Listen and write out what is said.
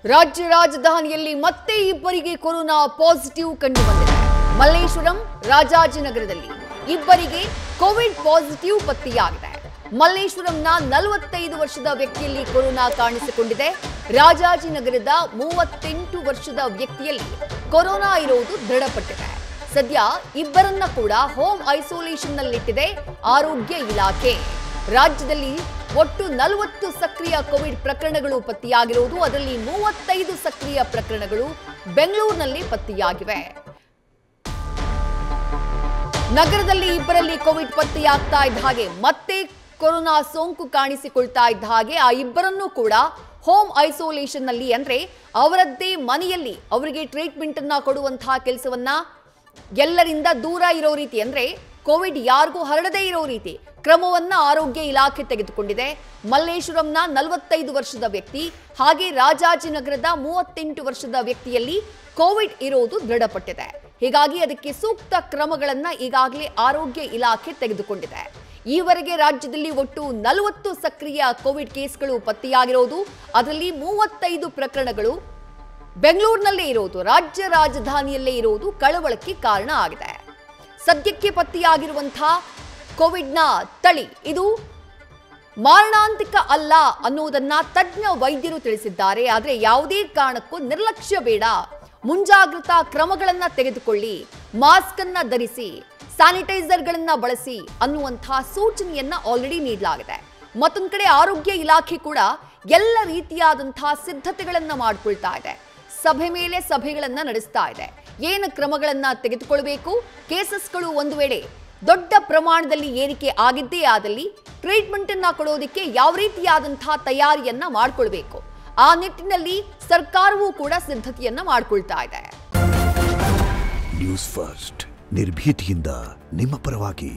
ರಾಜ್ಯ ರಾಜಧಾನಿಯಲ್ಲಿ ಮತ್ತೆ ಇಬ್ಬರಿಗೆ ಕೊರೋನಾ ಪಾಸಿಟಿವ್ ಕಂಡುಬಂದಿದೆ. ಮಲ್ಲೇಶ್ವರಂ, ರಾಜಾಜಿನಗರದಲ್ಲಿ ಇಬ್ಬರಿಗೆ ಕೋವಿಡ್ ಪಾಸಿಟಿವ್ ಪತ್ತೆಯಾಗಿದೆ. ಮಲ್ಲೇಶ್ವರಂನ 45 ವರ್ಷದ ವ್ಯಕ್ತಿಯಲ್ಲಿ ಕೊರೋನಾ ಕಾಣಿಸಿಕೊಂಡಿದೆ. ರಾಜಾಜಿನಗರದ 38 ವರ್ಷದ ವ್ಯಕ್ತಿಯಲ್ಲಿ ಕೊರೋನಾ ಇರುವುದು ದೃಢಪಟ್ಟಿದೆ. ಸದ್ಯ ಇಬ್ಬರನ್ನ ಕೂಡ ಹೋಮ್ ಐಸೋಲೇಷನ್ನಲ್ಲಿಟ್ಟಿದೆ ಆರೋಗ್ಯ ಇಲಾಖೆ. ರಾಜ್ಯದಲ್ಲಿ ಒಟ್ಟು 40 ಸಕ್ರಿಯ ಕೋವಿಡ್ ಪ್ರಕರಣಗಳು ಪತ್ತೆಯಾಗಿರುವುದು, ಅದರಲ್ಲಿ 35 ಸಕ್ರಿಯ ಪ್ರಕರಣಗಳು ಬೆಂಗಳೂರಿನಲ್ಲಿ ಪತ್ತೆಯಾಗಿವೆ. ನಗರದಲ್ಲಿ ಇಬ್ಬರಲ್ಲಿ ಕೋವಿಡ್ ಪತ್ತೆಯಾಗ್ತಾ ಇದ್ದ ಹಾಗೆ ಮತ್ತೆ ಕೊರೋನಾ ಸೋಂಕು ಕಾಣಿಸಿಕೊಳ್ತಾ ಇದ್ದ ಹಾಗೆ ಆ ಇಬ್ಬರನ್ನು ಕೂಡ ಹೋಮ್ ಐಸೋಲೇಷನ್ ನಲ್ಲಿ, ಅಂದ್ರೆ ಅವರದ್ದೇ ಮನೆಯಲ್ಲಿ ಅವರಿಗೆ ಟ್ರೀಟ್ಮೆಂಟ್ ಅನ್ನ ಕೊಡುವಂತಹ ಕೆಲಸವನ್ನ ಎಲ್ಲರಿಂದ ದೂರ ಇರೋ ರೀತಿ, ಅಂದ್ರೆ ಕೋವಿಡ್ ಯಾರಿಗೂ ಹರಡದೇ ಇರೋ ರೀತಿ ಕ್ರಮವನ್ನ ಆರೋಗ್ಯ ಇಲಾಖೆ ತೆಗೆದುಕೊಂಡಿದೆ. ಮಲ್ಲೇಶ್ವರಂನ 45 ವರ್ಷದ ವ್ಯಕ್ತಿ ಹಾಗೆ ರಾಜಾಜಿನಗರದ 38 ವರ್ಷದ ವ್ಯಕ್ತಿಯಲ್ಲಿ ಕೋವಿಡ್ ಇರೋದು ದೃಢಪಟ್ಟಿದೆ. ಹೀಗಾಗಿ ಅದಕ್ಕೆ ಸೂಕ್ತ ಕ್ರಮಗಳನ್ನ ಈಗಾಗಲೇ ಆರೋಗ್ಯ ಇಲಾಖೆ ತೆಗೆದುಕೊಂಡಿದೆ. ಈವರೆಗೆ ರಾಜ್ಯದಲ್ಲಿ ಒಟ್ಟು 40 ಸಕ್ರಿಯ ಕೋವಿಡ್ ಕೇಸ್ಗಳು ಪತ್ತೆಯಾಗಿರೋದು, ಅದರಲ್ಲಿ 35 ಪ್ರಕರಣಗಳು ಬೆಂಗಳೂರಿನಲ್ಲೇ ಇರೋದು, ರಾಜ್ಯ ರಾಜಧಾನಿಯಲ್ಲೇ ಇರೋದು ಕಳವಳಕ್ಕೆ ಕಾರಣ ಆಗಿದೆ. ಸದ್ಯಕ್ಕೆ ಪತ್ತೆಯಾಗಿರುವಂತಹ ಕೋವಿಡ್ನ ತಳಿ ಇದು ಮಾರಣಾಂತಿಕ ಅಲ್ಲ ಅನ್ನೋದನ್ನ ತಜ್ಞ ವೈದ್ಯರು ತಿಳಿಸಿದ್ದಾರೆ. ಆದರೆ ಯಾವುದೇ ಕಾರಣಕ್ಕೂ ನಿರ್ಲಕ್ಷ್ಯ ಬೇಡ, ಮುಂಜಾಗ್ರತಾ ಕ್ರಮಗಳನ್ನ ತೆಗೆದುಕೊಳ್ಳಿ, ಮಾಸ್ಕ್ ಅನ್ನ ಧರಿಸಿ, ಸ್ಯಾನಿಟೈಸರ್ಗಳನ್ನ ಬಳಸಿ ಅನ್ನುವಂತಹ ಸೂಚನೆಯನ್ನ ಆಲ್ರೆಡಿ ನೀಡಲಾಗಿದೆ. ಮತ್ತೊಂದು ಕಡೆ ಆರೋಗ್ಯ ಇಲಾಖೆ ಕೂಡ ಎಲ್ಲ ರೀತಿಯಾದಂತಹ ಸಿದ್ಧತೆಗಳನ್ನ ಮಾಡಿಕೊಳ್ತಾ ಇದೆ. ಸಭೆ ಮೇಲೆ ಸಭೆಗಳನ್ನ ನಡೆಸ್ತಾ ಇದೆ. ಏನು ಕ್ರಮಗಳನ್ನ ತೆಗೆದುಕೊಳ್ಳಬೇಕು, ಕೇಸಸ್ಗಳು ಒಂದು ವೇಳೆ ದೊಡ್ಡ ಪ್ರಮಾಣದಲ್ಲಿ ಏರಿಕೆ ಆಗಿದ್ದೇ ಆದಲ್ಲಿ ಟ್ರೀಟ್ಮೆಂಟ್ ಅನ್ನ ಕೊಡೋದಕ್ಕೆ ಯಾವ ರೀತಿಯಾದಂತಹ ತಯಾರಿಯನ್ನ ಮಾಡಿಕೊಳ್ಬೇಕು, ಆ ನಿಟ್ಟಿನಲ್ಲಿ ಸರ್ಕಾರವೂ ಕೂಡ ಸಿದ್ಧತೆಯನ್ನ ಮಾಡಿಕೊಳ್ತಾ ಇದೆ. ನ್ಯೂಸ್ ಫಸ್ಟ್, ನಿರ್ಭೀತಿಯಿಂದ ನಿಮ್ಮ ಪರವಾಗಿ.